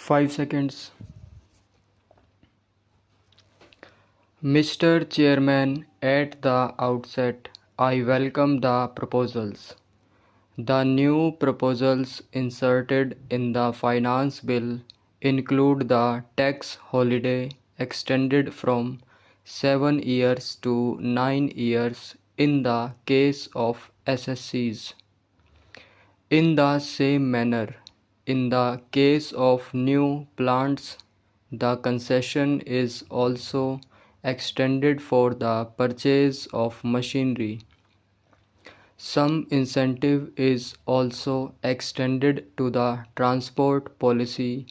5 seconds. Mr. Chairman, at the outset, I welcome the proposals. The new proposals inserted in the Finance Bill include the tax holiday extended from 7 years to 9 years in the case of SSCs. In the same manner, in the case of new plants, the concession is also extended for the purchase of machinery. Some incentive is also extended to the transport policy,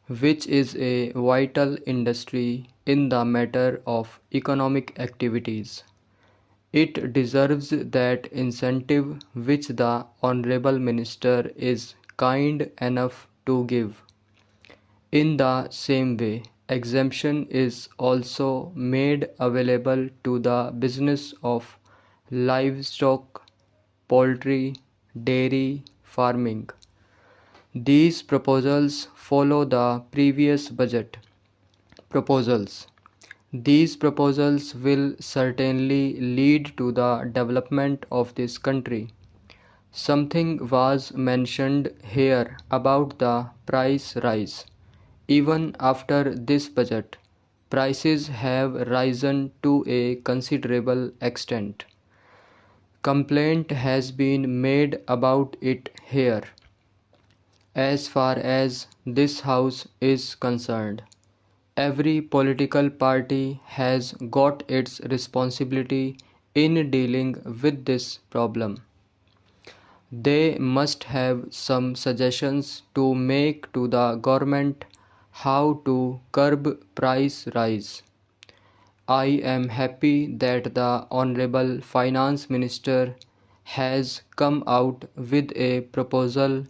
which is a vital industry in the matter of economic activities. It deserves that incentive which the Honorable Minister is kind enough to give. In the same way, exemption is also made available to the business of livestock, poultry, dairy farming. These proposals follow the previous budget proposals. These proposals will certainly lead to the development of this country. Something was mentioned here about the price rise. Even after this budget, prices have risen to a considerable extent. Complaint has been made about it here. As far as this House is concerned, every political party has got its responsibility in dealing with this problem. They must have some suggestions to make to the government how to curb price rise. I am happy that the Honorable Finance Minister has come out with a proposal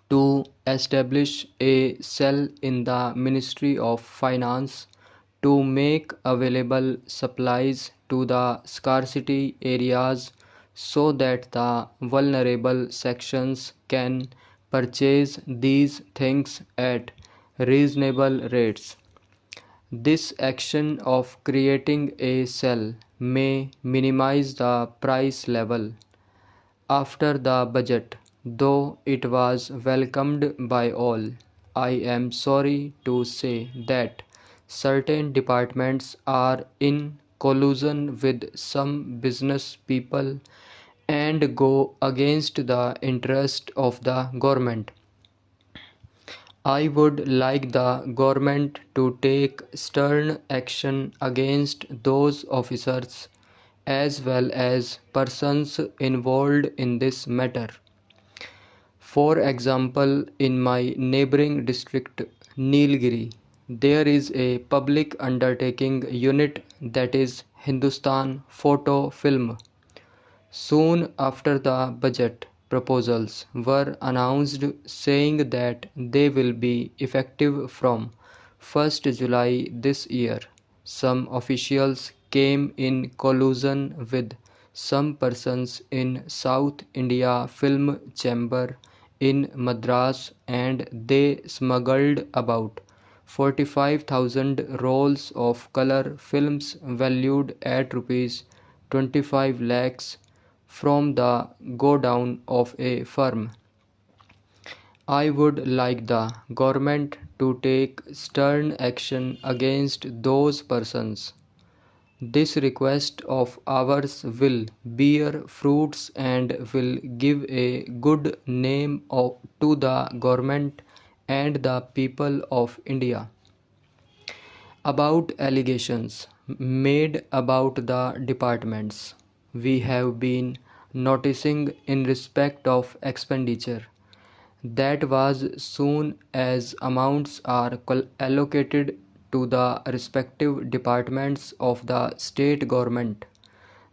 to establish a cell in the Ministry of Finance to make available supplies to the scarcity areas so that the vulnerable sections can purchase these things at reasonable rates. This action of creating a cell may minimize the price level. After the budget, though it was welcomed by all, I am sorry to say that certain departments are in collusion with some business people and go against the interest of the government. I would like the government to take stern action against those officers as well as persons involved in this matter. For example, in my neighboring district, Nilgiri, there is a public undertaking unit that is Hindustan Photo Film. Soon after the budget proposals were announced saying that they will be effective from 1st July this year, some officials came in collusion with some persons in South India Film Chamber in Madras and they smuggled about 45,000 rolls of color films valued at rupees 25 lakhs from the godown of a firm. I would like the government to take stern action against those persons. This request of ours will bear fruits and will give a good name to the government and the people of India. About allegations made about the departments, we have been noticing in respect of expenditure that was soon as amounts are allocated to the respective departments of the state government,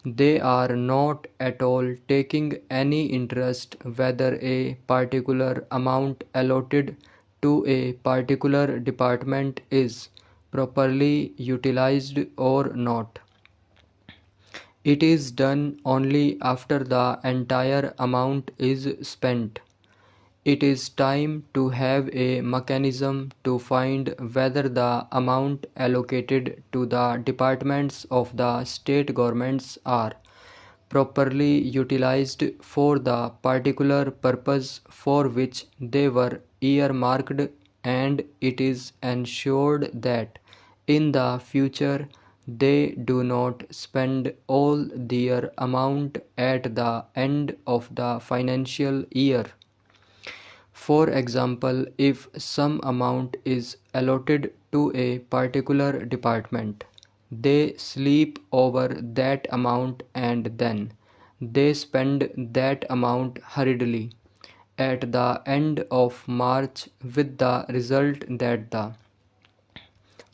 they are not at all taking any interest whether a particular amount allotted to a particular department is properly utilized or not. It is done only after the entire amount is spent. It is time to have a mechanism to find whether the amount allocated to the departments of the state governments are properly utilized for the particular purpose for which they were earmarked, and it is ensured that in the future they do not spend all their amount at the end of the financial year. For example, if some amount is allotted to a particular department, they sleep over that amount and then they spend that amount hurriedly at the end of March, with the result that the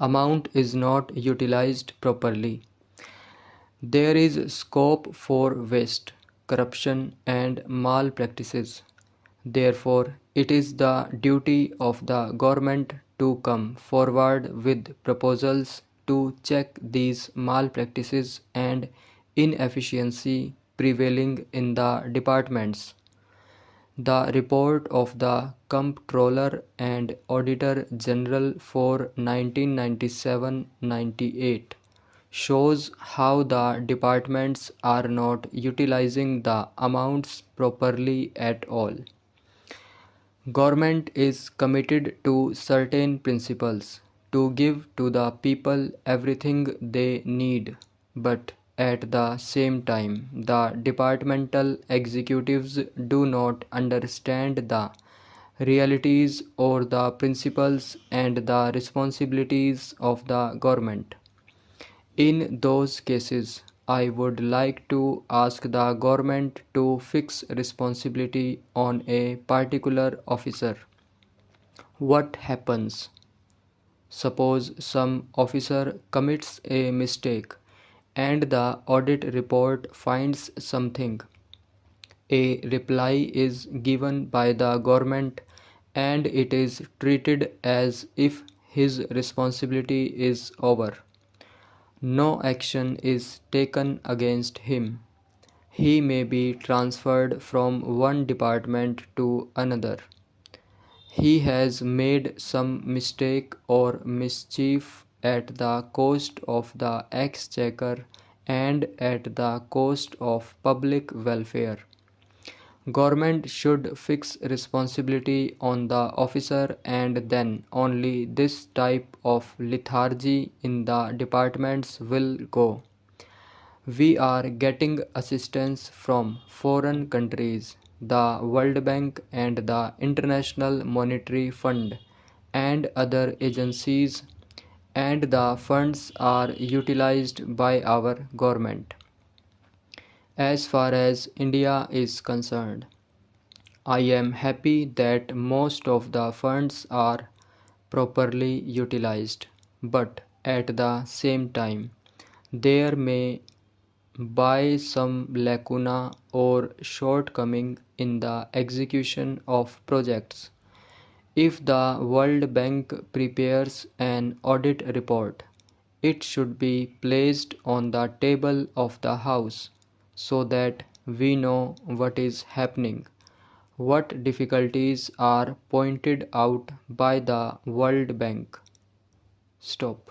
amount is not utilized properly. There is scope for waste, corruption, and malpractices. Therefore, it is the duty of the government to come forward with proposals to check these malpractices and inefficiency prevailing in the departments. The report of the Comptroller and Auditor General for 1997-98 shows how the departments are not utilizing the amounts properly at all. Government is committed to certain principles to give to the people everything they need, but at the same time, the departmental executives do not understand the realities or the principles and the responsibilities of the government. In those cases, I would like to ask the government to fix responsibility on a particular officer. What happens? Suppose some officer commits a mistake and the audit report finds something. A reply is given by the government and it is treated as if his responsibility is over. No action is taken against him. He may be transferred from one department to another. He has made some mistake or mischief at the cost of the exchequer and at the cost of public welfare. Government should fix responsibility on the officer, and then only this type of lethargy in the departments will go. We are getting assistance from foreign countries, the World Bank and the International Monetary Fund and other agencies, and the funds are utilized by our government. As far as India is concerned, I am happy that most of the funds are properly utilized, but at the same time, there may by some lacuna or shortcoming in the execution of projects. If the World Bank prepares an audit report, it should be placed on the table of the House so that we know what is happening, what difficulties are pointed out by the World Bank. Stop.